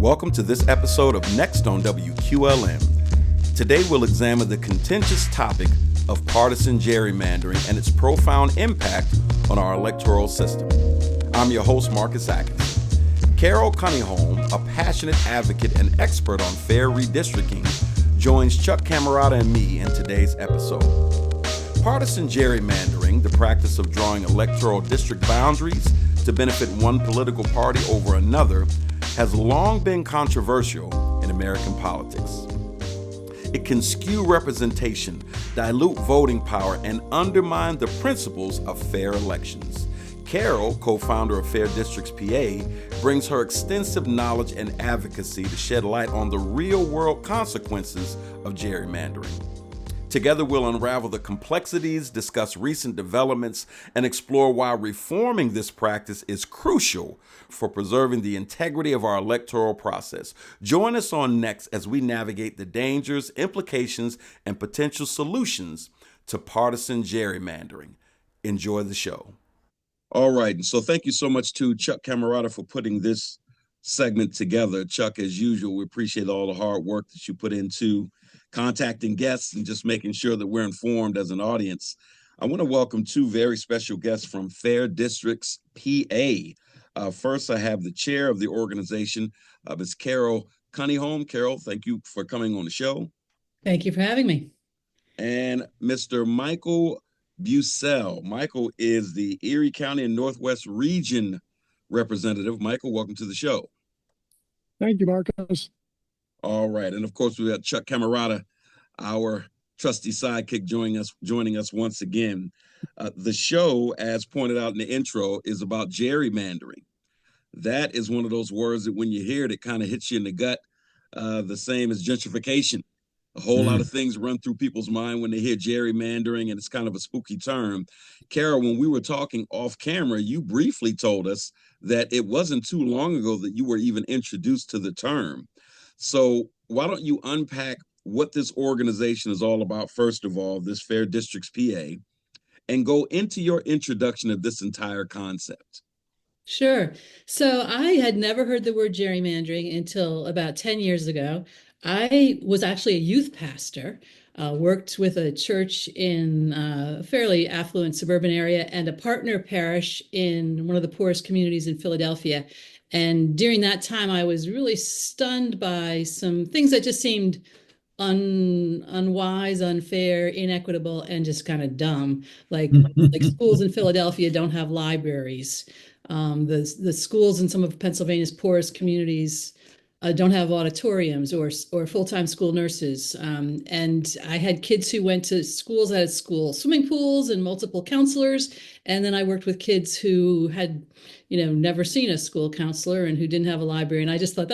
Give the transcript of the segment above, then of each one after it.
Welcome to this episode of Next on WQLM. Today we'll examine the contentious topic of partisan gerrymandering and its profound impact on our electoral system. I'm your host, Marcus Atkinson. Carol Kuniholm, a passionate advocate and expert on fair redistricting, joins Chuck Cammarata and me in today's episode. Partisan gerrymandering, the practice of drawing electoral district boundaries to benefit one political party over another, has long been controversial in American politics. It can skew representation, dilute voting power, and undermine the principles of fair elections. Carol, co-founder of Fair Districts PA, brings her extensive knowledge and advocacy to shed light on the real-world consequences of gerrymandering. Together, we'll unravel the complexities, discuss recent developments, and explore why reforming this practice is crucial for preserving the integrity of our electoral process. Join us on Next as we navigate the dangers, implications, and potential solutions to partisan gerrymandering. Enjoy the show. All right, and so thank you so much to Chuck Cammarata for putting this segment together. Chuck, as usual, we appreciate all the hard work that you put into contacting guests and just making sure that we're informed as an audience. I want to welcome two very special guests from Fair Districts PA. First, I have the chair of the organization, Ms. Carol Kuniholm. Carol, thank you for coming on the show. Thank you for having me. And Mr. Michael Bucell. Michael is the Erie County and Northwest Region representative. Michael, welcome to the show. Thank you, Marcus. All right, and of course we got Chuck Cammarata, our trusty sidekick, joining us once again. The show, as pointed out in the intro, is about gerrymandering. That is one of those words that when you hear it, it kind of hits you in the gut, the same as gentrification. A whole lot of things run through people's mind when they hear gerrymandering, and it's kind of a spooky term. Carol, when we were talking off camera, you briefly told us that it wasn't too long ago that you were even introduced to the term. So why don't you unpack what this organization is all about, first of all, this Fair Districts PA, and go into your introduction of this entire concept. Sure. So I had never heard the word gerrymandering until about 10 years ago. I was actually a youth pastor, worked with a church in a fairly affluent suburban area and a partner parish in one of the poorest communities in Philadelphia. And during that time, I was really stunned by some things that just seemed unwise, unfair, inequitable, and just kind of dumb. Like schools in Philadelphia don't have libraries. The schools in some of Pennsylvania's poorest communities don't have auditoriums or full-time school nurses. And I had kids who went to schools that had school swimming pools and multiple counselors. And then I worked with kids who had, never seen a school counselor and who didn't have a library. And I just thought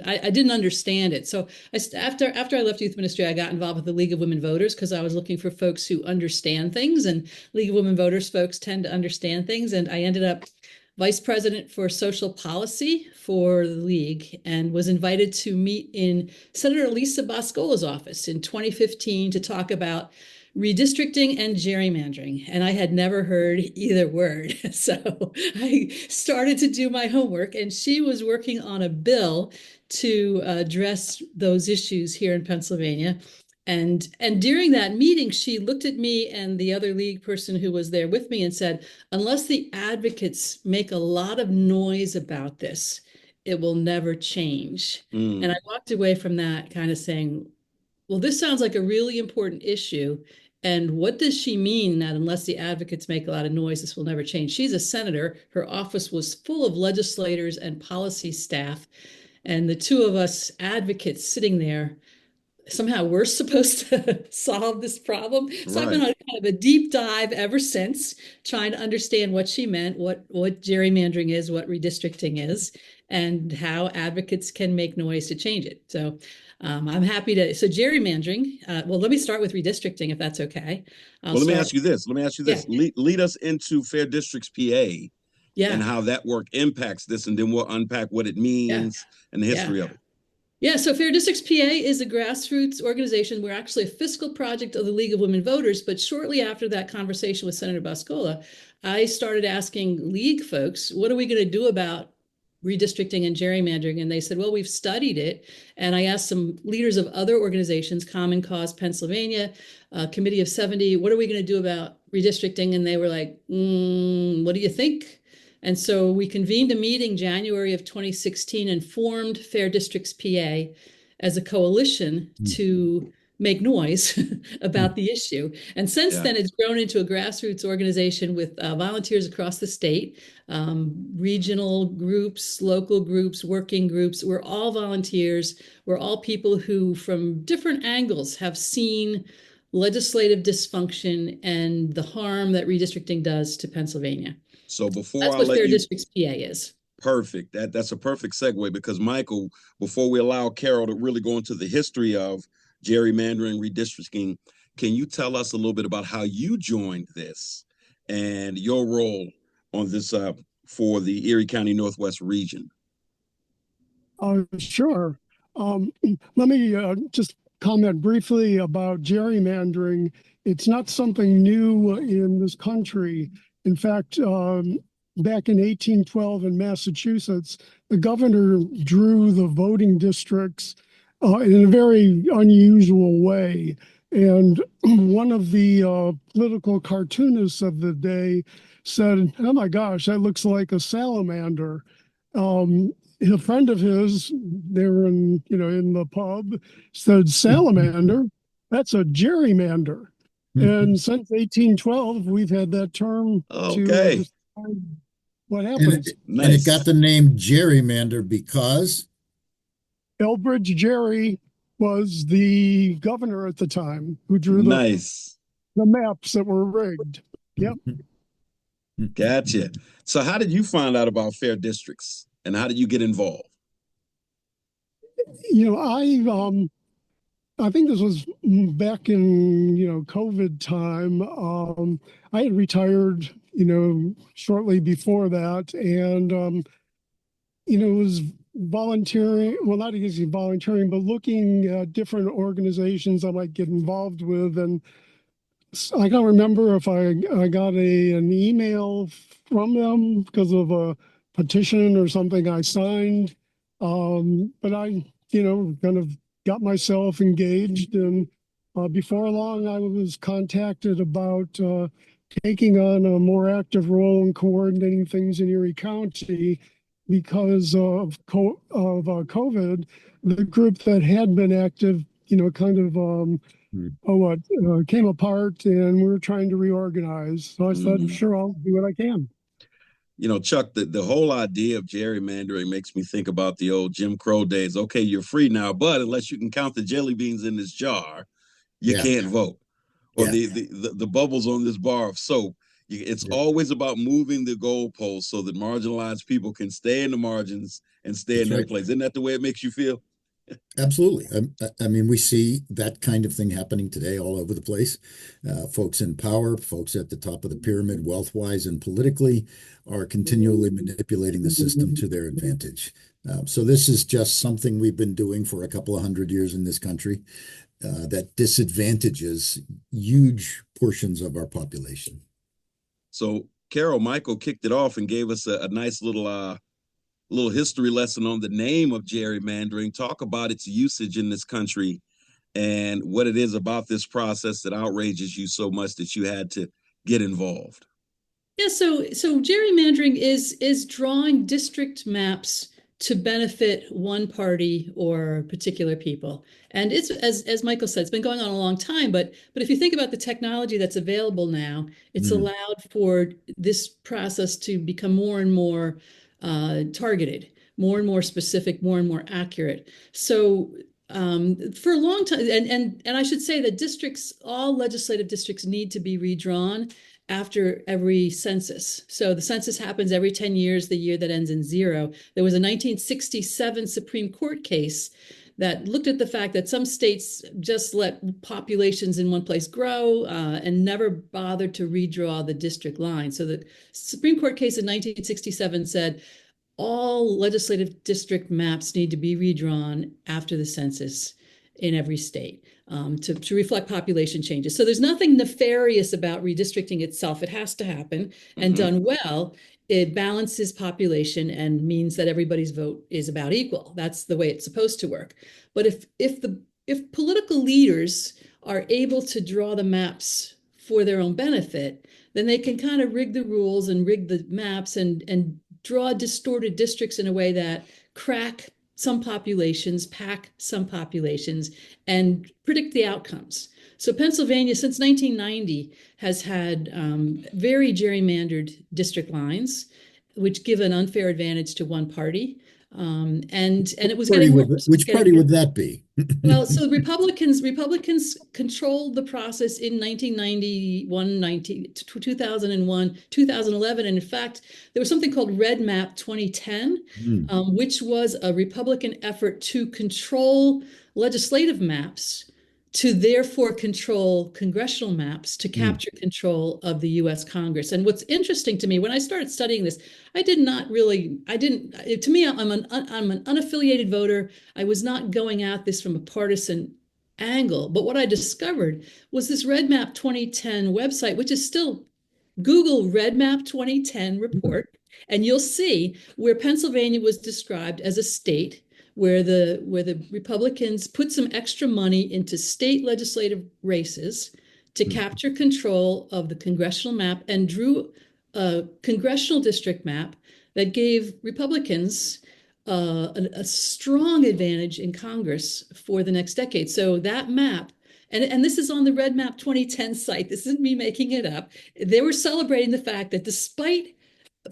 I didn't understand it. So after I left youth ministry, I got involved with the League of Women Voters because I was looking for folks who understand things, and League of Women Voters folks tend to understand things. And I ended up vice president for social policy for the league and was invited to meet in Senator Lisa Boscola's office in 2015 to talk about redistricting and gerrymandering. And I had never heard either word. So I started to do my homework, and she was working on a bill to address those issues here in Pennsylvania. And during that meeting, she looked at me and the other league person who was there with me and said, unless the advocates make a lot of noise about this, it will never change. And I walked away from that kind of saying, well, this sounds like a really important issue. And what does she mean that unless the advocates make a lot of noise, this will never change? She's a senator. Her office was full of legislators and policy staff. And the two of us advocates sitting there, somehow we're supposed to solve this problem. So I've been on kind of a deep dive ever since, trying to understand what she meant, what gerrymandering is, what redistricting is, and how advocates can make noise to change it. So I'm happy to. So gerrymandering, well, let me start with redistricting, if that's okay. Let me ask you this. Yeah. Lead us into Fair Districts PA and how that work impacts this, and then we'll unpack what it means and the history of it. Yeah, so Fair Districts PA is a grassroots organization. We're actually a fiscal project of the League of Women Voters, but shortly after that conversation with Senator Boscola, I started asking League folks, what are we going to do about redistricting and gerrymandering, and they said, well, we've studied it. And I asked some leaders of other organizations, Common Cause Pennsylvania, Committee of 70, what are we going to do about redistricting? And they were like, what do you think? And so we convened a meeting January of 2016 and formed Fair Districts PA as a coalition to make noise about the issue. And since then, it's grown into a grassroots organization with volunteers across the state, regional groups, local groups, working groups. We're all volunteers. We're all people who, from different angles, have seen legislative dysfunction and the harm that redistricting does to Pennsylvania. So before That's I what let Fair you, Districts PA is. perfect. That's a perfect segue because Michael, before we allow Carol to really go into the history of gerrymandering, redistricting, can you tell us a little bit about how you joined this and your role on this for the Erie County Northwest region? Sure. Let me just comment briefly about gerrymandering. It's not something new in this country. In fact, back in 1812 in Massachusetts, the governor drew the voting districts in a very unusual way. And one of the political cartoonists of the day said, "Oh my gosh, that looks like a salamander." A friend of his, they were in the pub, said, "Salamander, that's a gerrymander." And since 1812, we've had that term to describe what happens. And it got the name gerrymander because Elbridge Gerry was the governor at the time who drew the maps that were rigged. Yep. Gotcha. So how did you find out about fair districts and how did you get involved? I think this was back in, COVID time. I had retired, shortly before that. And, it was volunteering, well, not exactly volunteering, but looking at different organizations I might get involved with. And I can't remember if I got an email from them because of a petition or something I signed. But I, kind of got myself engaged. And before long, I was contacted about taking on a more active role in coordinating things in Erie County because of COVID. The group that had been active, kind of came apart, and we were trying to reorganize. So I said, sure, I'll do what I can. Chuck, the whole idea of gerrymandering makes me think about the old Jim Crow days. Okay, you're free now, but unless you can count the jelly beans in this jar, you can't vote. Or the bubbles on this bar of soap. It's always about moving the goalposts so that marginalized people can stay in the margins and stay in their place. Isn't that the way it makes you feel? Absolutely. I mean, we see that kind of thing happening today all over the place. Folks in power, folks at the top of the pyramid, wealth-wise and politically, are continually manipulating the system to their advantage. So this is just something we've been doing for a couple of hundred years in this country that disadvantages huge portions of our population. So Carol, Michael kicked it off and gave us a nice little history lesson on the name of gerrymandering. Talk about its usage in this country and what it is about this process that outrages you so much that you had to get involved. Yeah, so gerrymandering is drawing district maps to benefit one party or particular people. And it's, as Michael said, it's been going on a long time, but if you think about the technology that's available now, it's allowed for this process to become more and more targeted, more and more specific, more and more accurate. So for a long time, and I should say that all legislative districts need to be redrawn after every census. So the census happens every 10 years, the year that ends in 0. There was a 1967 Supreme Court case that looked at the fact that some states just let populations in one place grow and never bothered to redraw the district line. So the Supreme Court case in 1967 said all legislative district maps need to be redrawn after the census. in every state to reflect population changes. So there's nothing nefarious about redistricting itself. It has to happen, and done well, it balances population and means that everybody's vote is about equal. That's the way it's supposed to work. But if political leaders are able to draw the maps for their own benefit, then they can kind of rig the rules and rig the maps and draw distorted districts in a way that crack some populations, pack some populations, and predict the outcomes. So Pennsylvania, since 1990, has had very gerrymandered district lines, which give an unfair advantage to one party. And it was getting worse. Which party would that be? Well, so Republicans controlled the process in 1991, 2001, 2011. And in fact, there was something called Red Map 2010, which was a Republican effort to control legislative maps, to therefore control congressional maps, to capture control of the US Congress. And what's interesting to me, when I started studying this, to me, I'm an unaffiliated voter. I was not going at this from a partisan angle. But what I discovered was this Red Map 2010 website, which is still Google Red Map 2010 report, and you'll see where Pennsylvania was described as a state where the Republicans put some extra money into state legislative races to capture control of the congressional map and drew a congressional district map that gave Republicans a strong advantage in Congress for the next decade. So that map, and this is on the Red Map 2010 site, this isn't me making it up, they were celebrating the fact that despite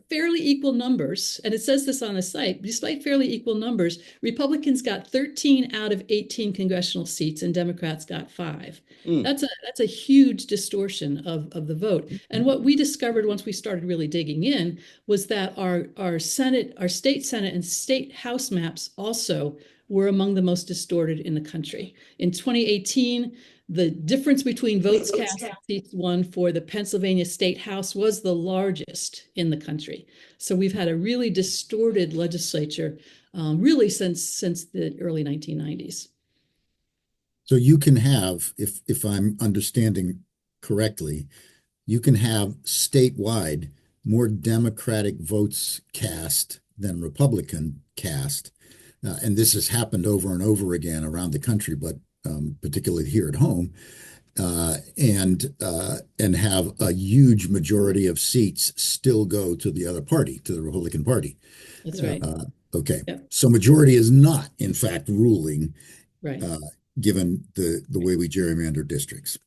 fairly equal numbers, and it says this on the site, despite fairly equal numbers, Republicans got 13 out of 18 congressional seats and Democrats got 5. That's a huge distortion of the vote. And what we discovered once we started really digging in was that our state Senate and state House maps also were among the most distorted in the country. In 2018, the difference between votes cast and seats won for the Pennsylvania State House was the largest in the country. So we've had a really distorted legislature really since the early 1990s. So you can have, if I'm understanding correctly, you can have statewide more Democratic votes cast than Republican cast. And this has happened over and over again around the country, but particularly here at home, and have a huge majority of seats still go to the other party, to the Republican Party. That's right. Okay. Yep. So majority is not, in fact, ruling, right. Given the way we gerrymander districts.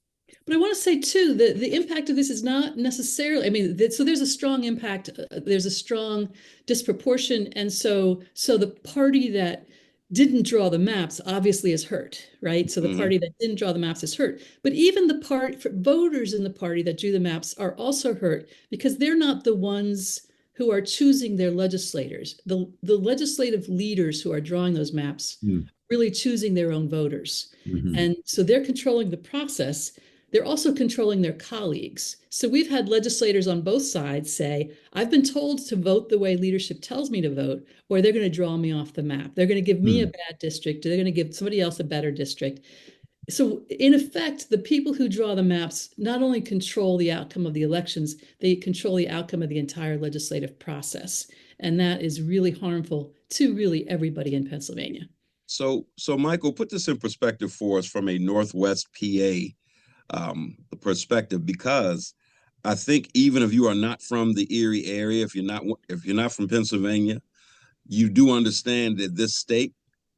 But I want to say, too, that the impact of this is not necessarily, so there's a strong impact, there's a strong disproportion. And so the party that didn't draw the maps obviously is hurt, right? So the party that didn't draw the maps is hurt. But even voters in the party that drew the maps are also hurt because they're not the ones who are choosing their legislators. The legislative leaders who are drawing those maps really choosing their own voters. And so they're controlling the process. They're also controlling their colleagues. So we've had legislators on both sides say, I've been told to vote the way leadership tells me to vote, or they're going to draw me off the map. They're going to give me a bad district. They're going to give somebody else a better district. So in effect, the people who draw the maps not only control the outcome of the elections, they control the outcome of the entire legislative process. And that is really harmful to really everybody in Pennsylvania. So Michael, put this in perspective for us from a Northwest PA perspective, because I think even if you are not from the Erie area, if you're not from Pennsylvania, you do understand that this state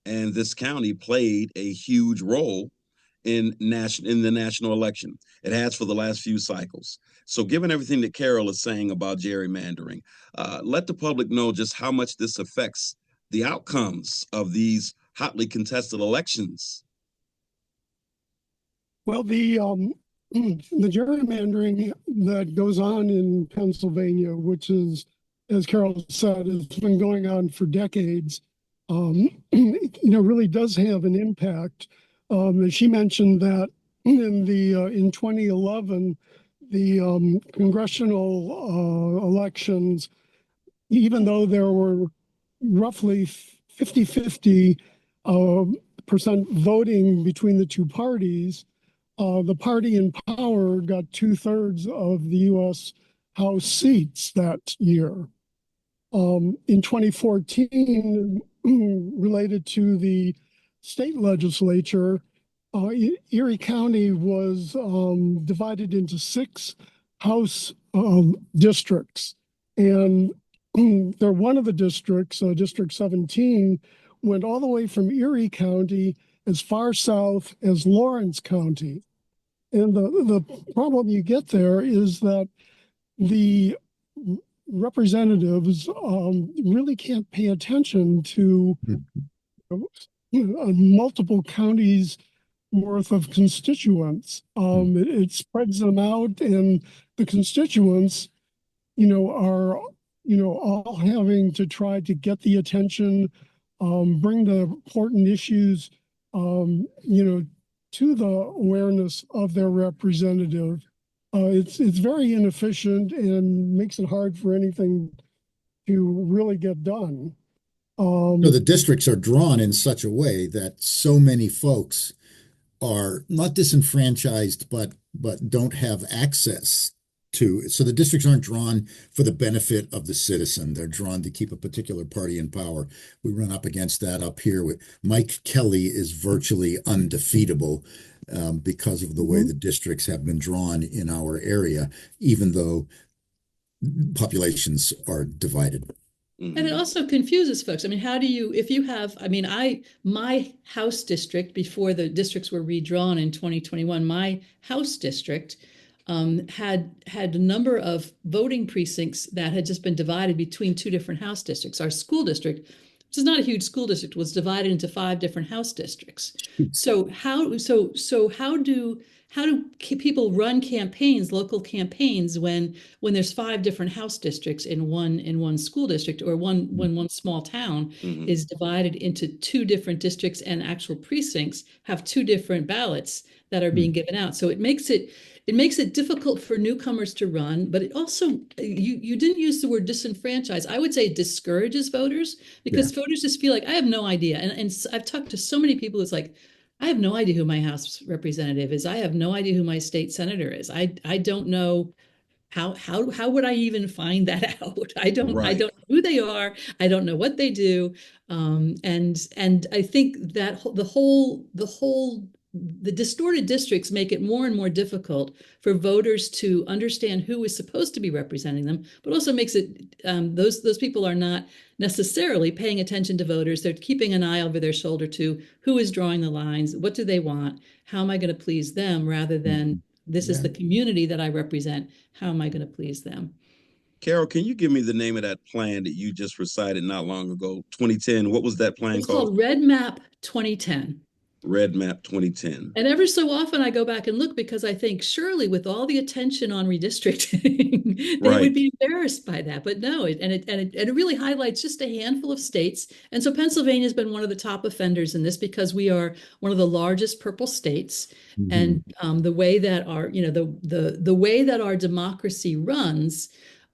and this county played a huge role in the national election. It has for the last few cycles. So given everything that Carol is saying about gerrymandering, let the public know just how much this affects the outcomes of these hotly contested elections. Well, the gerrymandering that goes on in Pennsylvania, which is, as Carol said, has been going on for decades, really does have an impact. She mentioned that in 2011, the congressional elections, even though there were roughly 50-50 percent voting between the two parties, the party in power got 2/3 of the U.S. House seats that year. In 2014, related to the state legislature, Erie County was divided into 6 House districts. And one of the districts, District 17, went all the way from Erie County as far south as Lawrence County. And the problem you get there is that the representatives really can't pay attention to multiple counties worth of constituents. It spreads them out, and the constituents, are, all having to try to get the attention, bring the important issues, to the awareness of their representative. It's very inefficient and makes it hard for anything to really get done. So the districts are drawn in such a way that so many folks are not disenfranchised, but don't have access to. So the districts aren't drawn for the benefit of the citizen. They're drawn to keep a particular party in power. We run up against that up here with Mike Kelly is virtually undefeatable because of the way the districts have been drawn in our area, even though populations are divided. And it also confuses folks. I mean, how do you, if you have, my House district, before the districts were redrawn in 2021, my House district had a number of voting precincts that had just been divided between 2 different House districts. Our school district, which is not a huge school district, was divided into 5 different House districts. So how do people run campaigns, local campaigns, when there's 5 different House districts in one school district, or when one small town is divided into 2 different districts, and actual precincts have 2 different ballots that are being given out? So it makes it difficult for newcomers to run, but it also, you didn't use the word disenfranchise. I would say it discourages voters, because voters just feel like, I have no idea. And I've talked to so many people who's like, I have no idea who my House representative is. I have no idea who my state senator is. I don't know how would I even find that out? I don't know who they are. I don't know what they do. And I think that the distorted districts make it more and more difficult for voters to understand who is supposed to be representing them, but also makes it, those people are not necessarily paying attention to voters. They're keeping an eye over their shoulder to who is drawing the lines, what do they want, how am I going to please them, rather than this is the community that I represent, how am I going to please them? Carol, can you give me the name of that plan that you just recited not long ago, 2010? What was that plan called? It's called Red Map 2010. Red Map 2010. And every so often I go back and look, because I think surely with all the attention on redistricting, they would be embarrassed by that. But no, it really highlights just a handful of states. And so Pennsylvania has been one of the top offenders in this, because we are one of the largest purple states. And the way that our, the way that our democracy runs,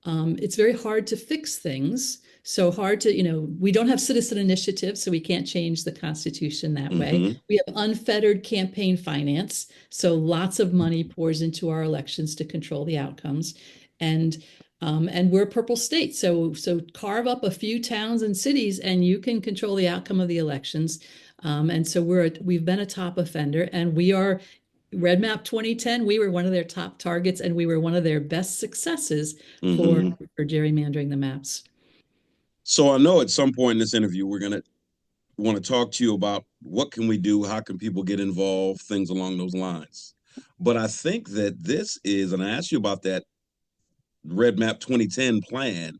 it's very hard to fix things. So hard to, we don't have citizen initiative, so we can't change the Constitution that way. We have unfettered campaign finance, so lots of money pours into our elections to control the outcomes. And we're a purple state, so carve up a few towns and cities, and you can control the outcome of the elections. And so we've been a top offender, and we are. Red Map 2010, we were one of their top targets, and we were one of their best successes for gerrymandering the maps. So I know at some point in this interview, we're going to want to talk to you about what can we do, how can people get involved, things along those lines. But I think that this is, and I asked you about that Red Map 2010 plan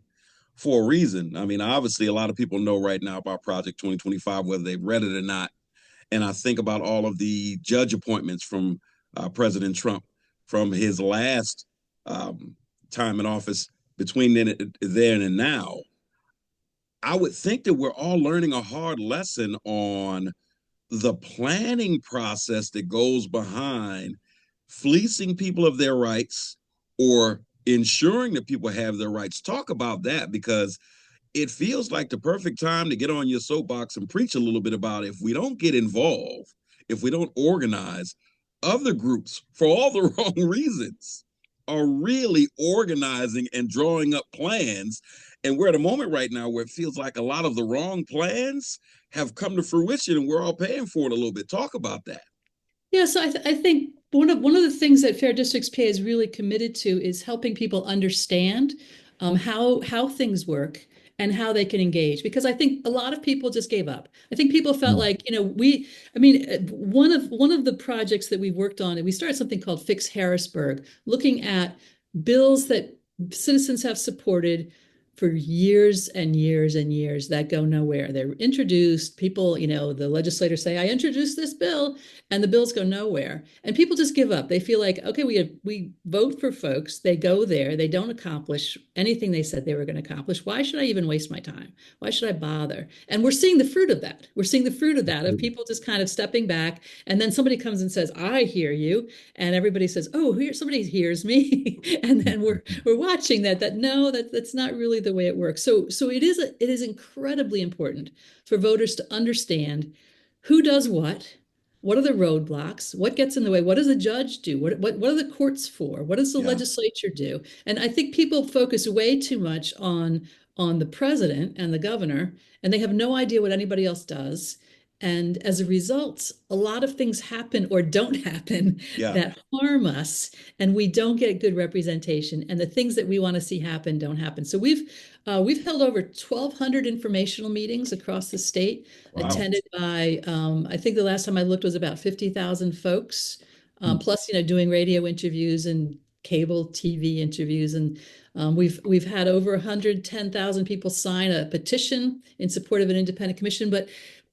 for a reason. I mean, obviously, a lot of people know right now about Project 2025, whether they've read it or not. And I think about all of the judge appointments from President Trump from his last time in office between then and now. I would think that we're all learning a hard lesson on the planning process that goes behind fleecing people of their rights or ensuring that people have their rights. Talk about that, because it feels like the perfect time to get on your soapbox and preach a little bit about if we don't get involved, if we don't organize, other groups, for all the wrong reasons, are really organizing and drawing up plans. And we're at a moment right now where it feels like a lot of the wrong plans have come to fruition and we're all paying for it a little bit. Talk about that. Yeah, so I think one of the things that Fair Districts PA is really committed to is helping people understand how things work and how they can engage. Because I think a lot of people just gave up. I think people felt like, one of the projects that we've worked on, and we started something called Fix Harrisburg, looking at bills that citizens have supported for years and years and years that go nowhere. They're introduced, people, the legislators say, I introduced this bill, and the bills go nowhere. And people just give up. They feel like, okay, we vote for folks, they go there, they don't accomplish anything they said they were going to accomplish. Why should I even waste my time? Why should I bother? And we're seeing the fruit of that. We're seeing the fruit of that, of people just kind of stepping back. And then somebody comes and says, I hear you. And everybody says, oh, here somebody hears me. And then we're watching that no, that's not really the way it works. So it is incredibly important for voters to understand who does what are the roadblocks, what gets in the way, what does the judge do, what are the courts for, what does the legislature do. And I think people focus way too much on the president and the governor, and they have no idea what anybody else does. And as a result, a lot of things happen or don't happen that harm us, and we don't get good representation. And the things that we want to see happen don't happen. So we've held over 1,200 informational meetings across the state, attended by I think the last time I looked was about 50,000 folks, plus doing radio interviews and cable TV interviews, and we've had over 110,000 people sign a petition in support of an independent commission. But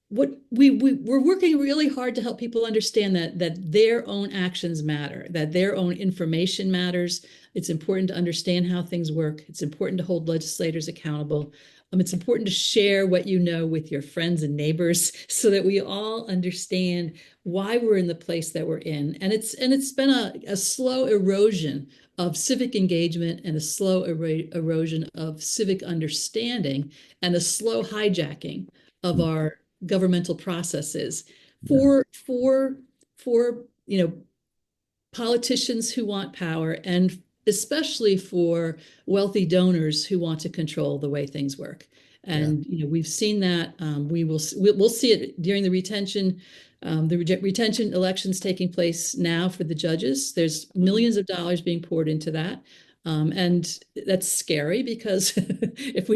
what we're working really hard to help people understand that their own actions matter, that their own information matters. It's important to understand how things work. It's important to hold legislators accountable. It's important to share what you know with your friends and neighbors so that we all understand why we're in the place that we're in. And it's been a slow erosion of civic engagement and a slow erosion of civic understanding and a slow hijacking of our governmental processes for politicians who want power, and especially for wealthy donors who want to control the way things work. And we've seen that. We'll see it during the retention elections taking place now for the judges. There's millions of dollars being poured into that. And that's scary because if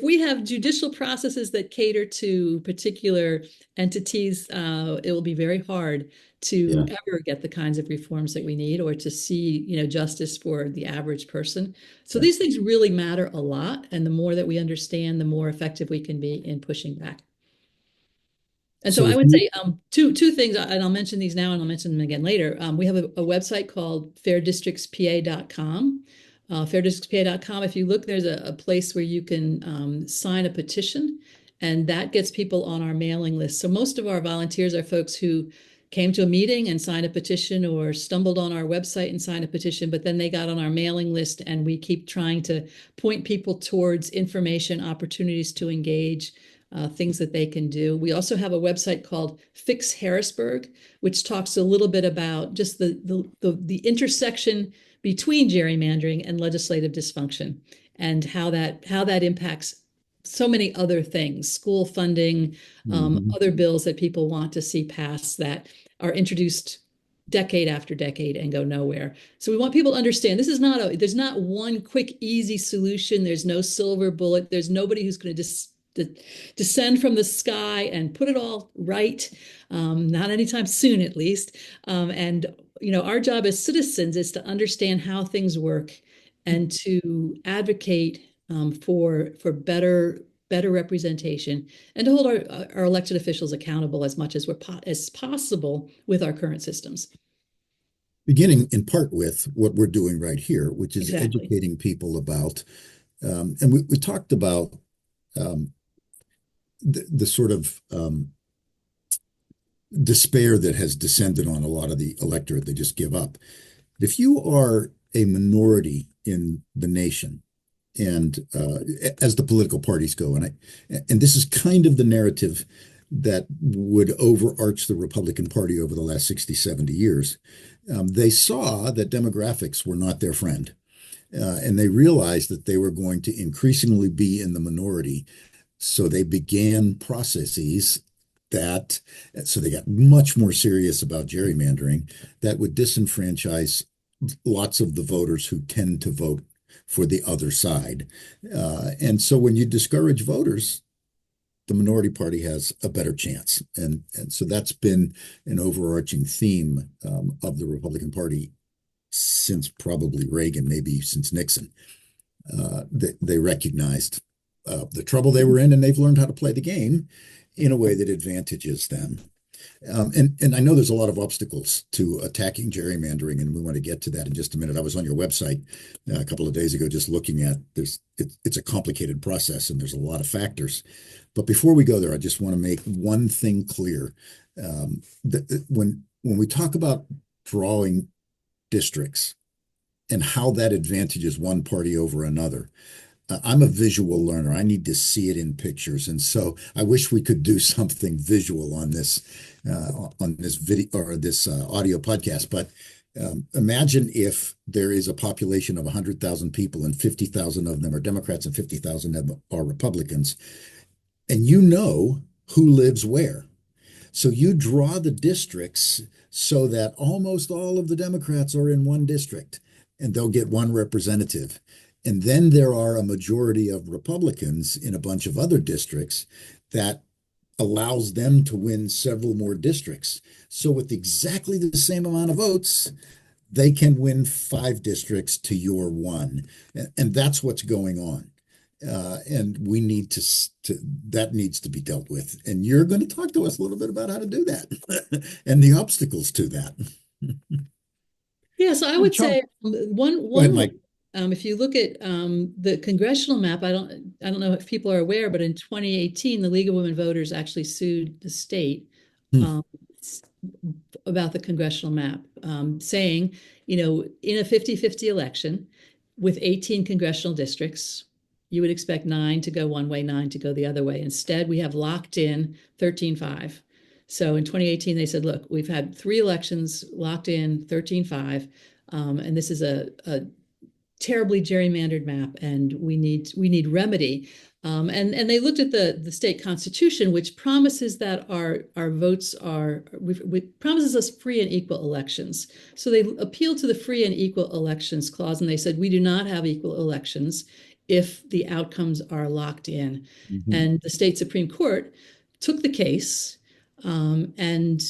we have judicial processes that cater to particular entities, it will be very hard to ever get the kinds of reforms that we need, or to see, justice for the average person. So these things really matter a lot. And the more that we understand, the more effective we can be in pushing back. And so I would say two things, and I'll mention these now and I'll mention them again later. We have a website called fairdistrictspa.com. Fairdistrictspa.com. If you look, there's a place where you can sign a petition, and that gets people on our mailing list. So most of our volunteers are folks who came to a meeting and signed a petition, or stumbled on our website and signed a petition, but then they got on our mailing list, and we keep trying to point people towards information, opportunities to engage, things that they can do. We also have a website called Fix Harrisburg, which talks a little bit about just the intersection between gerrymandering and legislative dysfunction, and how that impacts so many other things, school funding, other bills that people want to see passed that are introduced decade after decade and go nowhere. So we want people to understand there's not one quick, easy solution. There's no silver bullet. There's nobody who's going to descend from the sky and put it all right, not anytime soon, at least. And our job as citizens is to understand how things work and to advocate for better representation, and to hold our elected officials accountable as much as as possible with our current systems. Beginning in part with what we're doing right here, which is educating people about, and we talked about the sort of despair that has descended on a lot of the electorate. They just give up. If you are a minority in the nation, and as the political parties go. And this is kind of the narrative that would overarch the Republican Party over the last 60, 70 years. They saw that demographics were not their friend. And they realized that they were going to increasingly be in the minority. So they began processes so they got much more serious about gerrymandering that would disenfranchise lots of the voters who tend to vote for the other side. And so when you discourage voters, the minority party has a better chance. And so that's been an overarching theme of the Republican Party since probably Reagan, maybe since Nixon. They recognized the trouble they were in, and they've learned how to play the game in a way that advantages them. And I know there's a lot of obstacles to attacking gerrymandering, and we want to get to that in just a minute. I was on your website a couple of days ago just looking at this. It's a complicated process, and there's a lot of factors. But before we go there, I just want to make one thing clear. When we talk about drawing districts and how that advantages one party over another, I'm a visual learner. I need to see it in pictures, and so I wish we could do something visual on this video or this audio podcast. But imagine if there is a population of 100,000 people, and 50,000 of them are Democrats and 50,000 of them are Republicans, and you know who lives where. So you draw the districts so that almost all of the Democrats are in one district, and they'll get one representative. And then there are a majority of Republicans in a bunch of other districts that allows them to win several more districts. So with exactly the same amount of votes, they can win 5 districts to your 1. And that's what's going on. And we need that needs to be dealt with. And you're going to talk to us a little bit about how to do that and the obstacles to that. Yeah, so I would say one Go ahead, Mike. If you look at the congressional map, I don't know if people are aware, but in 2018, the League of Women Voters actually sued the state about the congressional map, saying, in a 50-50 election with 18 congressional districts, you would expect 9 to go one way, 9 to go the other way. Instead, we have locked in 13-5. So in 2018, they said, look, we've had 3 elections locked in 13-5, and this is a terribly gerrymandered map, and we need remedy. And they looked at the state constitution, which promises that our votes promises us free and equal elections. So they appealed to the free and equal elections clause, and they said we do not have equal elections if the outcomes are locked in. Mm-hmm. And the state Supreme Court took the case and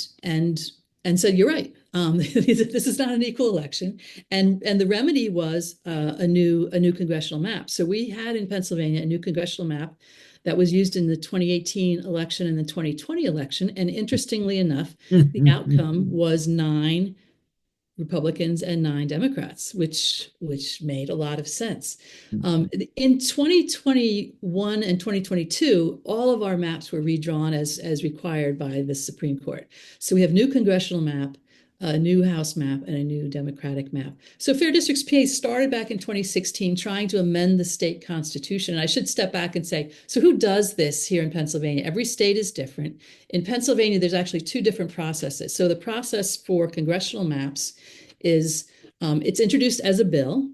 said, you're right. This is not an equal election, and the remedy was a new congressional map. So we had in Pennsylvania a new congressional map that was used in the 2018 election and the 2020 election. And interestingly enough, the outcome was 9 Republicans and 9 Democrats, which made a lot of sense. In 2021 and 2022, all of our maps were redrawn as required by the Supreme Court. So we have new congressional map, a new House map, and a new Democratic map. So Fair Districts PA started back in 2016 trying to amend the state constitution. And I should step back and say, so who does this here in Pennsylvania? Every state is different. In Pennsylvania, there's actually 2 different processes. So the process for congressional maps is it's introduced as a bill,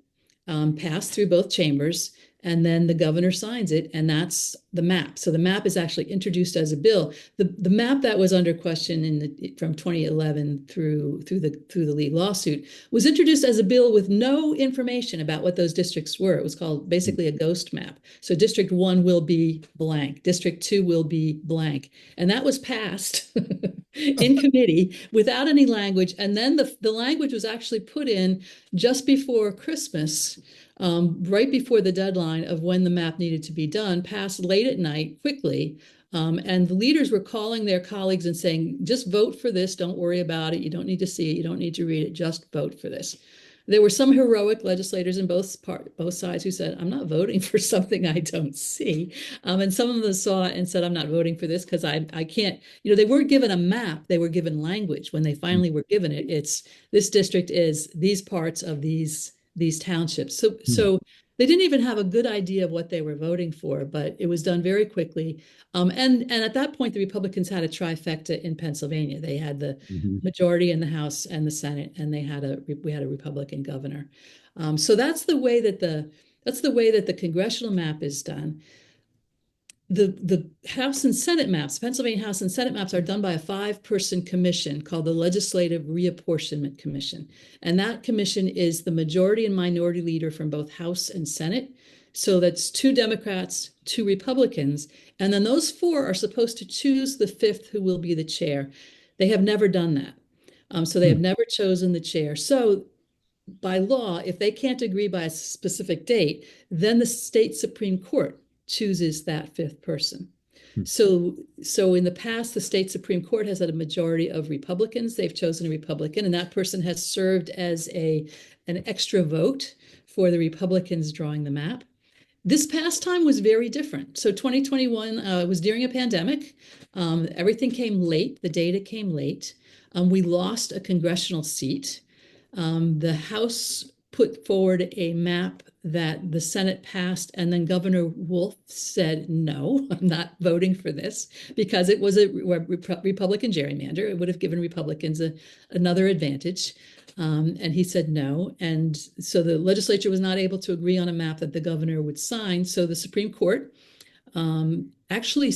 passed through both chambers, and then the governor signs it, and that's the map. So the map is actually introduced as a bill. The map that was under question from 2011 through the league lawsuit was introduced as a bill with no information about what those districts were. It was called basically a ghost map. So District 1 will be blank, District 2 will be blank, and that was passed in committee without any language. And then the language was actually put in just before Christmas, right before the deadline of when the map needed to be done, passed late at night quickly. And the leaders were calling their colleagues and saying, just vote for this. Don't worry about it. You don't need to see it. You don't need to read it. Just vote for this. There were some heroic legislators in both sides who said, I'm not voting for something I don't see. And some of them saw it and said, I'm not voting for this because I can't, they weren't given a map. They were given language. When they finally were given it, it's this district is these parts of these townships. So They didn't even have a good idea of what they were voting for, but it was done very quickly. And at that point, the Republicans had a trifecta in Pennsylvania. They had the Mhm. majority in the House and the Senate, and we had a Republican governor. So that's the way that the congressional map is done. The House and Senate maps, Pennsylvania House and Senate maps, are done by a 5-person commission called the Legislative Reapportionment Commission. And that commission is the majority and minority leader from both House and Senate. So that's 2 Democrats, 2 Republicans. And then those 4 are supposed to choose the 5th who will be the chair. They have never done that. So they have never chosen the chair. So by law, if they can't agree by a specific date, then the state Supreme Court chooses that 5th person. So in the past, the state Supreme Court has had a majority of Republicans. They've chosen a Republican, and that person has served as an extra vote for the Republicans drawing the map. This past time was very different. So 2021 was during a pandemic. Everything came late. The data came late. We lost a congressional seat. The House put forward a map that the Senate passed, and then Governor Wolf said, no, I'm not voting for this, because it was a Republican gerrymander. It would have given Republicans another advantage. And he said no. And so the legislature was not able to agree on a map that the governor would sign. So the Supreme Court actually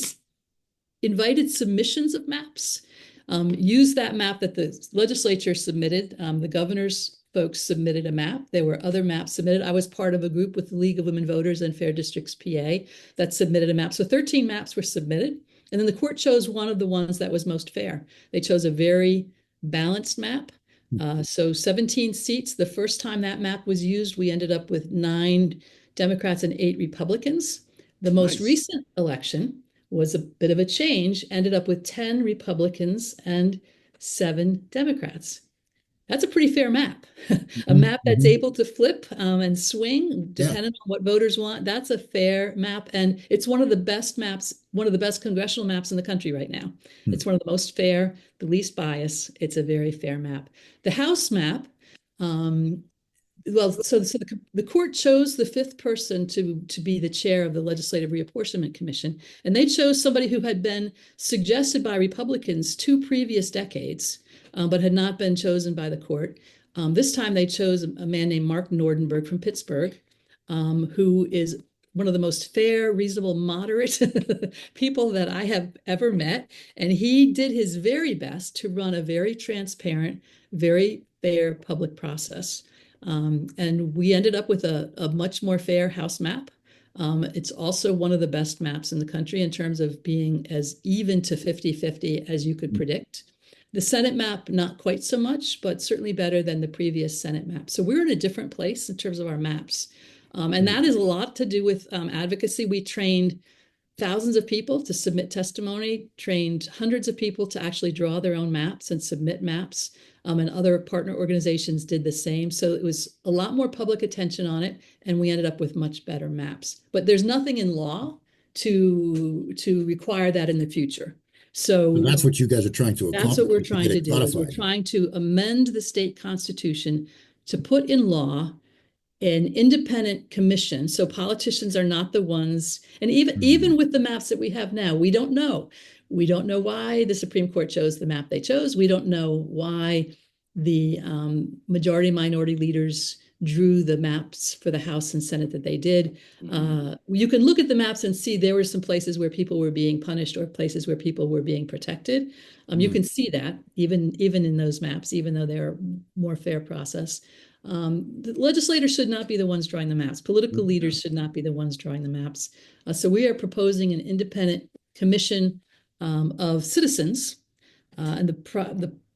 invited submissions of maps, used that map that the legislature submitted. The governor's folks submitted a map. There were other maps submitted. I was part of a group with the League of Women Voters and Fair Districts PA that submitted a map. So 13 maps were submitted. And then the court chose one of the ones that was most fair. They chose a very balanced map. So 17 seats. The first time that map was used, we ended up with 9 Democrats and 8 Republicans. The most recent election was a bit of a change, ended up with 10 Republicans and 7 Democrats. That's a pretty fair map. A map that's able to flip and swing depending on what voters want. That's a fair map. And it's one of the best maps, one of the best congressional maps in the country right now. It's one of the most fair, the least bias. It's a very fair map. The House map, so the court chose the 5th person to be the chair of the Legislative Reapportionment Commission, and they chose somebody who had been suggested by Republicans 2 previous decades, but had not been chosen by the court. This time they chose a man named Mark Nordenberg from Pittsburgh, who is one of the most fair, reasonable, moderate people that I have ever met. And he did his very best to run a very transparent, very fair public process. And we ended up with a much more fair House map. It's also one of the best maps in the country in terms of being as even to 50-50 as you could predict. The Senate map, not quite so much, but certainly better than the previous Senate map. So we're in a different place in terms of our maps. And that is a lot to do with advocacy. We trained thousands of people to submit testimony, trained hundreds of people to actually draw their own maps and submit maps. And other partner organizations did the same. So it was a lot more public attention on it, and we ended up with much better maps. But there's nothing in law to require that in the future. So that's what you guys are trying to accomplish. That's what we're trying to do. Is we're trying to amend the state constitution to put in law an independent commission. So politicians are not the ones, and even with the maps that we have now, we don't know. We don't know why the Supreme Court chose the map they chose. We don't know why the majority minority leaders drew the maps for the House and Senate that they did. You can look at the maps and see there were some places where people were being punished or places where people were being protected. You can see that even in those maps, even though they're more fair process. The legislators should not be the ones drawing the maps. Political leaders should not be the ones drawing the maps. So we are proposing an independent commission of citizens, and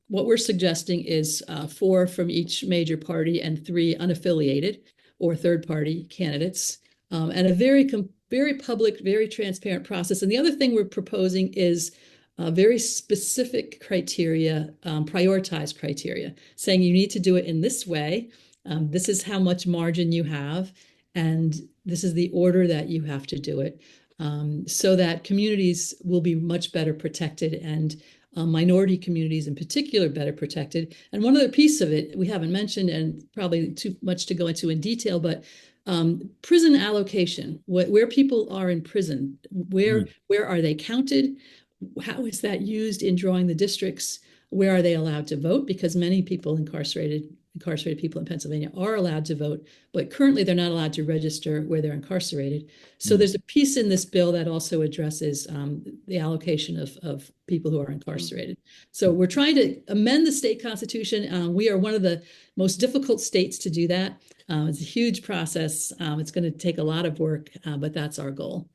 what we're suggesting is 4 from each major party and 3 unaffiliated or third-party candidates, and a very public, very transparent process. And the other thing we're proposing is very specific criteria, prioritized criteria, saying you need to do it in this way. This is how much margin you have, and this is the order that you have to do it, so that communities will be much better protected, and minority communities in particular better protected. And one other piece of it we haven't mentioned, and probably too much to go into in detail, but Prison allocation, where people are in prison, where are they counted? How is that used in drawing the districts? Where are they allowed to vote? Because many people incarcerated people in Pennsylvania are allowed to vote, but currently they're not allowed to register where they're incarcerated. So there's a piece in this bill that also addresses the allocation of people who are incarcerated. So we're trying to amend the state constitution. We are one of the most difficult states to do that. It's a huge process. It's going to take a lot of work, but that's our goal.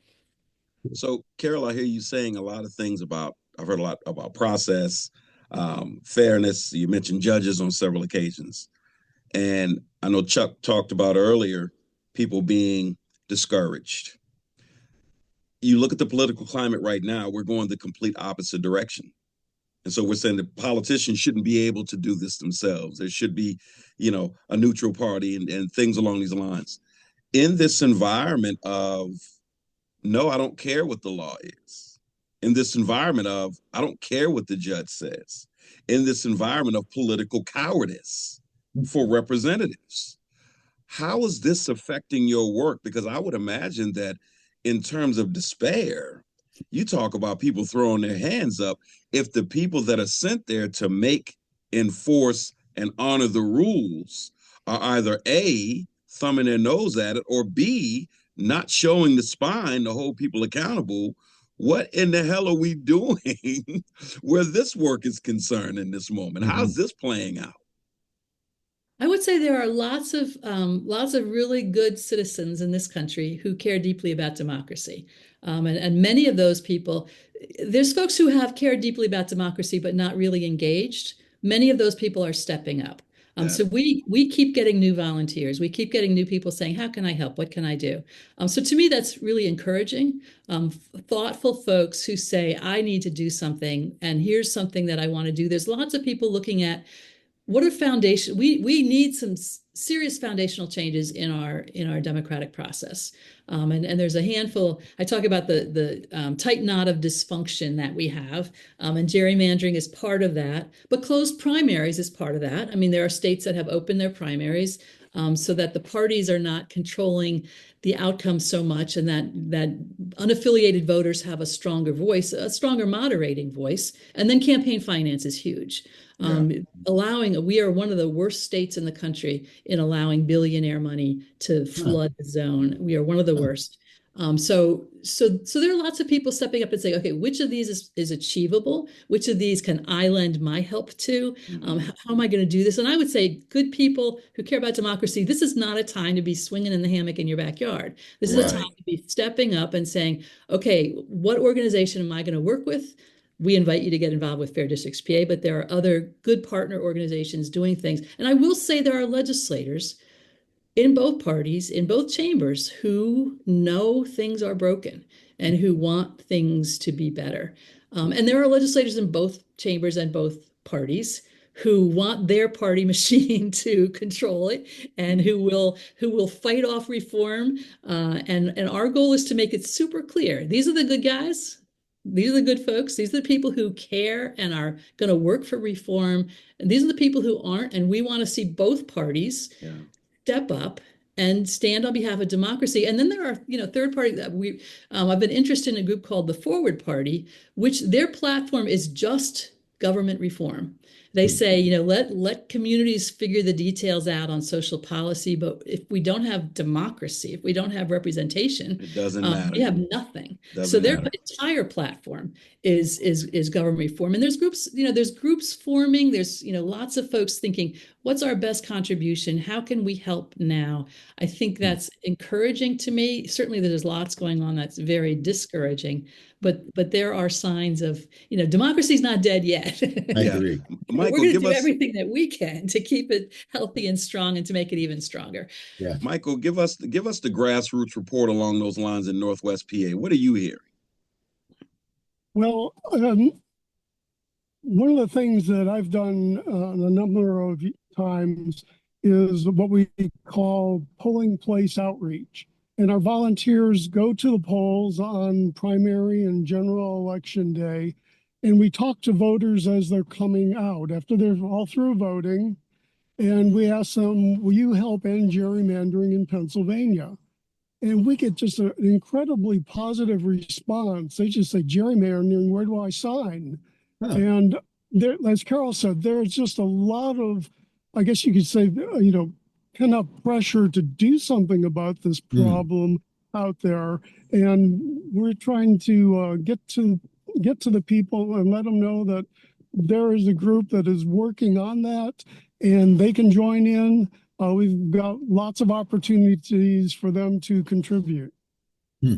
So, Carol, I hear you saying a lot of things I've heard a lot about process, fairness. You mentioned judges on several occasions. And I know Chuck talked about earlier people being discouraged. You look at the political climate right now, we're going the complete opposite direction. And so we're saying that politicians shouldn't be able to do this themselves. There should be, a neutral party and things along these lines. In this environment of, no, I don't care what the law is. In this environment of, I don't care what the judge says. In this environment of political cowardice for representatives. How is this affecting your work? Because I would imagine that in terms of despair, you talk about people throwing their hands up. If the people that are sent there to make, enforce, and honor the rules are either A, thumbing their nose at it, or B, not showing the spine to hold people accountable, what in the hell are we doing where this work is concerned in this moment? How's this playing out? I would say there are lots of really good citizens in this country who care deeply about democracy, and many of those people. There's folks who have cared deeply about democracy but not really engaged. Many of those people are stepping up. So we keep getting new volunteers. We keep getting new people saying, "How can I help? What can I do?" So to me, that's really encouraging. Thoughtful folks who say, "I need to do something, and here's something that I want to do." There's lots of people looking at what are foundation. We need some serious foundational changes in our democratic process, and there's a handful. I talk about the tight knot of dysfunction that we have, and gerrymandering is part of that. But closed primaries is part of that. I mean, there are states that have opened their primaries so that the parties are not controlling the outcome so much, and that unaffiliated voters have a stronger voice, a stronger moderating voice. And then campaign finance is huge. We are one of the worst states in the country in allowing billionaire money to flood the zone. We are one of the worst. So there are lots of people stepping up and saying, okay, which of these is achievable? Which of these can I lend my help to? How am I going to do this? And I would say good people who care about democracy, this is not a time to be swinging in the hammock in your backyard. This is a time to be stepping up and saying, okay, what organization am I going to work with? We invite you to get involved with Fair Districts PA, but there are other good partner organizations doing things. And I will say there are legislators in both parties, in both chambers, who know things are broken and who want things to be better. And there are legislators in both chambers and both parties who want their party machine to control it and who will fight off reform. And our goal is to make it super clear. These are the good guys. These are the good folks. These are the people who care and are going to work for reform. And these are the people who aren't. And we want to see both parties step up and stand on behalf of democracy. And then there are, third party that I've been interested in a group called the Forward Party, which their platform is just government reform. They say, let communities figure the details out on social policy, but if we don't have democracy, if we don't have representation, it doesn't matter. We have nothing. So their entire platform is government reform. And there's groups forming. There's lots of folks thinking, what's our best contribution? How can we help now? I think that's encouraging to me. Certainly, there's lots going on that's very discouraging. But there are signs of, democracy's not dead yet. I agree. Michael, we're going to do everything that we can to keep it healthy and strong and to make it even stronger. Yeah. Michael, give us the grassroots report along those lines in Northwest PA. What are you hearing? Well, one of the things that I've done a number of times is what we call polling place outreach. And our volunteers go to the polls on primary and general election day, and we talk to voters as they're coming out. After they're all through voting, And we asked them, will you help end gerrymandering in Pennsylvania? And we get just an incredibly positive response. They just say, gerrymandering, where do I sign? Huh. And there, as Carol said, there's just a lot of, I guess you could say, pent up pressure to do something about this Mm. problem out there. And we're trying to get to the people and let them know that there is a group that is working on that and they can join in. We've got lots of opportunities for them to contribute. Hmm.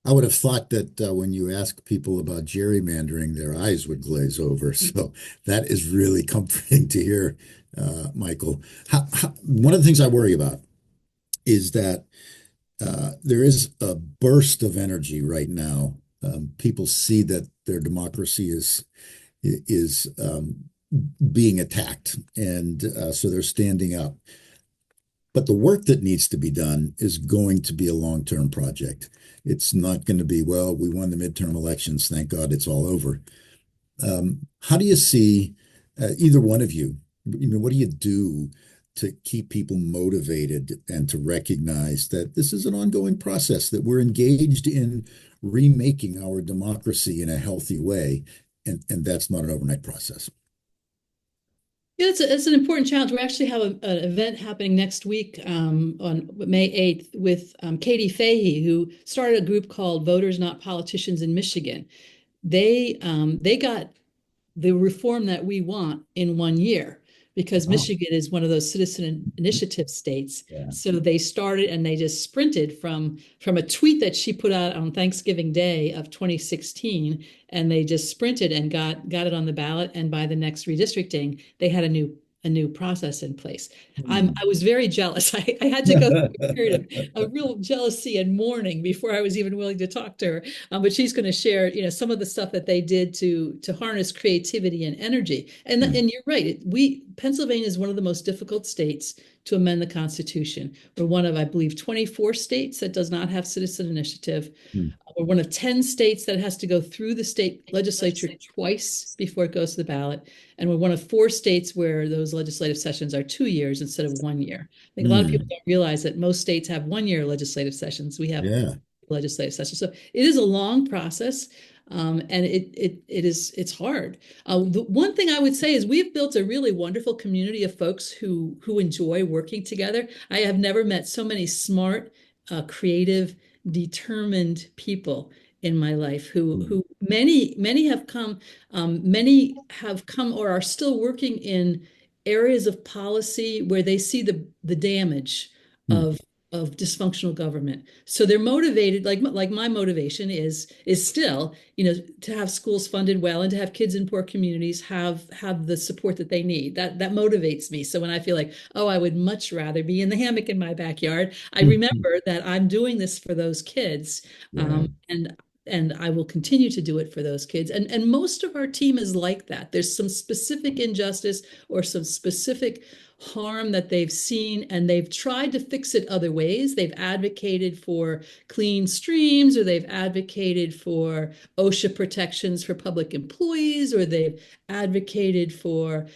I would have thought that when you ask people about gerrymandering, their eyes would glaze over. So that is really comforting to hear, Michael. One of the things I worry about is that there is a burst of energy right now. People see that their democracy is being attacked, and so they're standing up. But the work that needs to be done is going to be a long-term project. It's not going to be, well, we won the midterm elections. Thank God it's all over. How do you see either one of you? What do you do to keep people motivated and to recognize that this is an ongoing process, that we're engaged in remaking our democracy in a healthy way, and that's not an overnight process? Yeah, it's an important challenge. We actually have an event happening next week on May 8th with Katie Fahey, who started a group called Voters Not Politicians in Michigan. They got the reform that we want in 1 year because Wow. Michigan is one of those citizen initiative states. Yeah. So they started and they just sprinted from a tweet that she put out on Thanksgiving Day of 2016, and they just sprinted and got it on the ballot. And by the next redistricting, they had a new process in place. I was very jealous. I had to go through a period of real jealousy and mourning before I was even willing to talk to her. But she's going to share, some of the stuff that they did to harness creativity and energy. And you're right. Pennsylvania is one of the most difficult states to amend the Constitution. We're one of, I believe, 24 states that does not have citizen initiative. We're one of 10 states that has to go through the state legislature twice before it goes to the ballot. And we're one of 4 states where those legislative sessions are 2 years instead of 1 year. I think a lot of people don't realize that most states have 1 year legislative sessions. We have Yeah. legislative sessions. So it is a long process. And it's hard. The one thing I would say is we've built a really wonderful community of folks who enjoy working together. I have never met so many smart, creative, determined people in my life who many have come, or are still working in areas of policy where they see the damage Hmm. of dysfunctional government. So they're motivated, like my motivation is still, to have schools funded well and to have kids in poor communities have the support that they need. That motivates me. So when I feel like, oh, I would much rather be in the hammock in my backyard, I remember that I'm doing this for those kids. Yeah. And I will continue to do it for those kids. And most of our team is like that. There's some specific injustice or some specific harm that they've seen, and they've tried to fix it other ways. They've advocated for clean streams, or they've advocated for OSHA protections for public employees, or they've advocated for,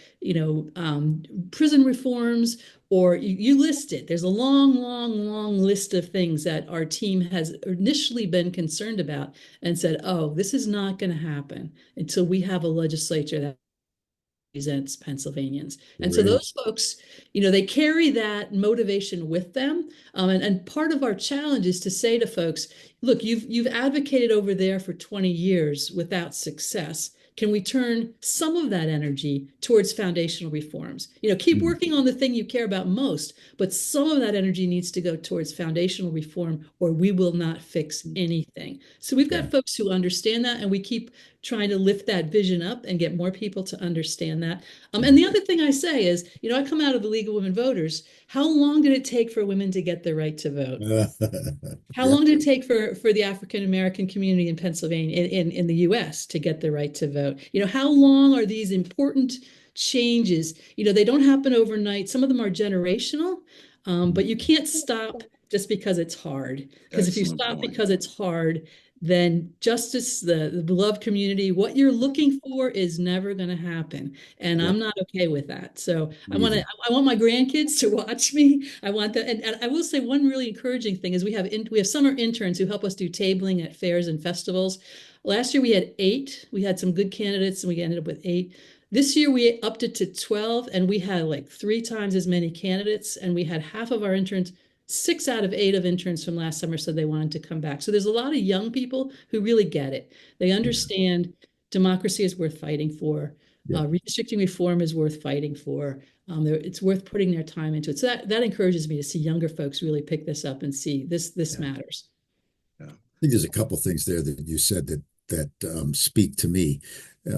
prison reforms, or you list it. There's a long, long, long list of things that our team has initially been concerned about and said, oh, this is not going to happen until we have a legislature that represents Pennsylvanians. And so Great. those folks, they carry that motivation with them. And part of our challenge is to say to folks, look, you've advocated over there for 20 years without success. Can we turn some of that energy towards foundational reforms? Keep working on the thing you care about most, but some of that energy needs to go towards foundational reform, or we will not fix anything. So we've Yeah. got folks who understand that, and we keep trying to lift that vision up and get more people to understand that. And the other thing I say is, I come out of the League of Women Voters. How long did it take for women to get the right to vote? How Yeah. long did it take for the African American community in Pennsylvania, in the US, to get the right to vote? How long are these important changes? They don't happen overnight. Some of them are generational, but you can't stop just because it's hard. Because if you Excellent stop point. because it's hard, then justice, the beloved community, what you're looking for is never going to happen. And Yep. I'm not okay with that. So Me either. I want my grandkids to watch me. I want that. And I will say one really encouraging thing is we have summer interns who help us do tabling at fairs and festivals. Last year we had 8. We had some good candidates and we ended up with 8. This year we upped it to 12 and we had like 3 times as many candidates and we had half of our interns. 6 out of 8 of interns from last summer said they wanted to come back. So there's a lot of young people who really get it. They understand democracy is worth fighting for. Yeah. Redistricting reform is worth fighting for. It's worth putting their time into it. So that encourages me to see younger folks really pick this up and see this matters. I think there's a couple things there that you said that speak to me.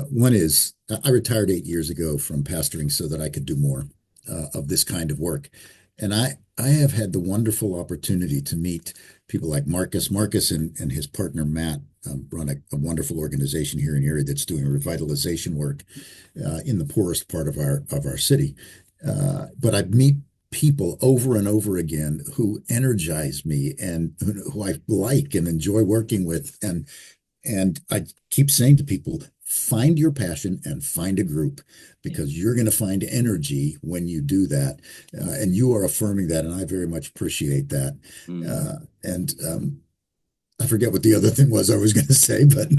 One is I retired 8 years ago from pastoring so that I could do more of this kind of work. And I have had the wonderful opportunity to meet people like Marcus. Marcus and his partner Matt run a wonderful organization here in Erie that's doing revitalization work in the poorest part of our city. But I meet people over and over again who energize me and who I like and enjoy working with. And I keep saying to people, find your passion and find a group because you're going to find energy when you do that. And you are affirming that. And I very much appreciate that. And I forget what the other thing was I was going to say, but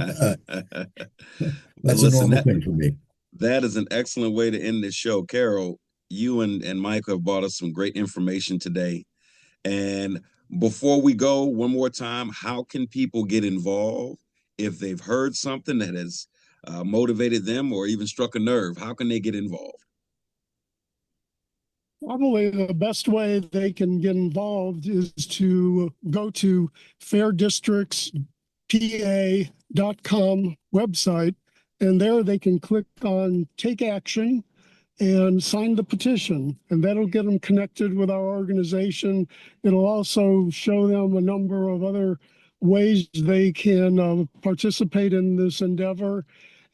that's a normal thing for me. That is an excellent way to end this show. Carol, you and Mike have brought us some great information today. And before we go, one more time, how can people get involved if they've heard something that has motivated them or even struck a nerve? How can they get involved? Probably the best way they can get involved is to go to fairdistrictspa.com website, and there they can click on Take Action and sign the petition, and that'll get them connected with our organization. It'll also show them a number of other ways they can participate in this endeavor.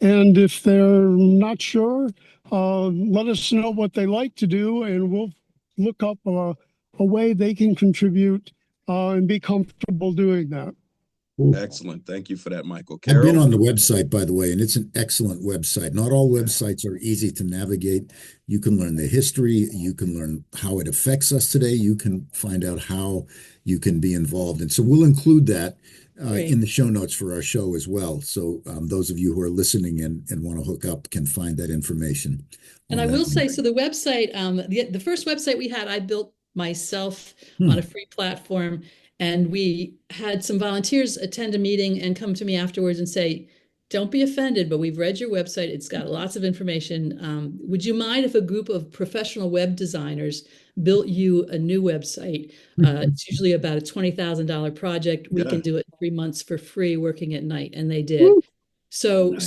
And if they're not sure, let us know what they like to do, and we'll look up a way they can contribute and be comfortable doing that. Excellent. Thank you for that, Michael. I've Carol? been on the website, by the way, and it's an excellent website. Not all websites are easy to navigate. You can learn the history. You can learn how it affects us today. You can find out how you can be involved. And so we'll include that in the show notes for our show as well. So those of you who are listening and want to hook up can find that information. And I will say, so the website, the first website we had, I built myself on a free platform. And we had some volunteers attend a meeting and come to me afterwards and say, don't be offended, but we've read your website. It's got lots of information. Would you mind if a group of professional web designers built you a new website? It's usually about a $20,000 project. We can do it in 3 months for free working at night. And they did. So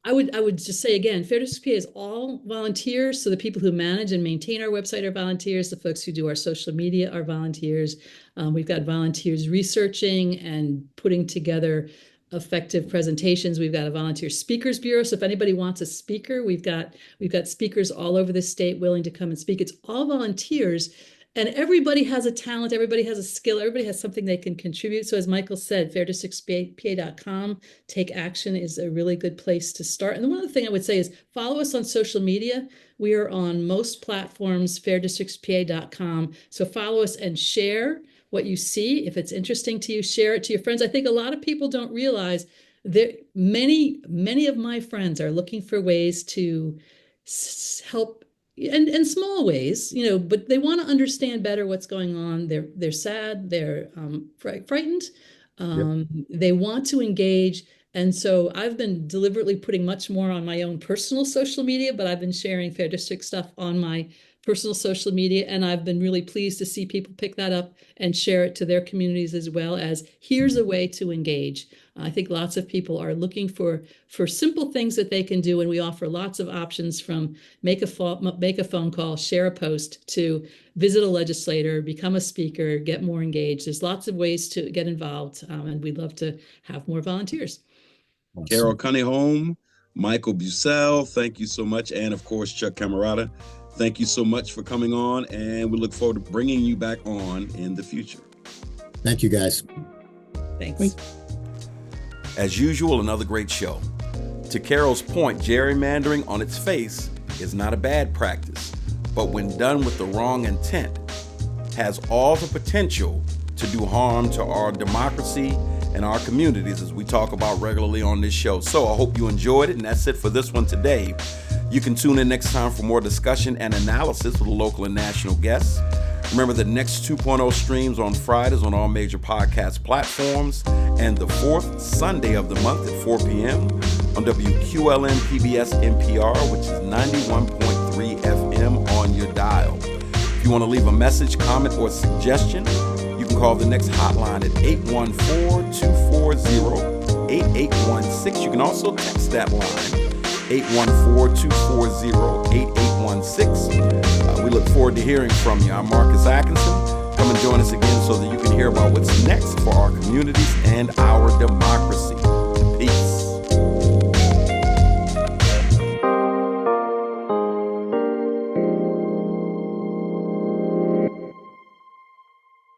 I would just say again, Fair Districts PA is all volunteers. So the people who manage and maintain our website are volunteers. The folks who do our social media are volunteers. We've got volunteers researching and putting together effective presentations. We've got a volunteer speakers bureau. So if anybody wants a speaker, we've got speakers all over the state willing to come and speak. It's all volunteers. And everybody has a talent, everybody has a skill, everybody has something they can contribute. So as Michael said, fairdistrictspa.com, Take Action is a really good place to start. And the one other thing I would say is follow us on social media. We are on most platforms, fairdistrictspa.com. So follow us and share what you see. If it's interesting to you, share it to your friends. I think a lot of people don't realize that many of my friends are looking for ways to help in small ways, but they want to understand better what's going on. They're sad, they're frightened, they want to engage. And so I've been deliberately putting much more on my own personal social media, but I've been sharing Fair District stuff on my personal social media. And I've been really pleased to see people pick that up and share it to their communities as well as here's a way to engage. I think lots of people are looking for simple things that they can do. And we offer lots of options from make a phone call, share a post, to visit a legislator, become a speaker, get more engaged. There's lots of ways to get involved. And we'd love to have more volunteers. Awesome. Carol Kuniholm, Michael Bucell, thank you so much. And of course, Chuck Cammarata, thank you so much for coming on. And we look forward to bringing you back on in the future. Thank you, guys. Thanks. As usual, another great show. To Carol's point, gerrymandering on its face is not a bad practice, but when done with the wrong intent, has all the potential to do harm to our democracy and our communities, as we talk about regularly on this show. So I hope you enjoyed it, and that's it for this one today. You can tune in next time for more discussion and analysis with local and national guests. Remember, the next 2.0 streams on Fridays on all major podcast platforms, and the fourth Sunday of the month at 4 p.m. on WQLM PBS NPR, which is 91.3 FM on your dial. If you want to leave a message, comment, or suggestion, you can call the next hotline at 814-240-8816. You can also text that line, 814-240-8816. We look forward to hearing from you. I'm Marcus Atkinson. Come and join us again so that you can hear about what's next for our communities and our democracy.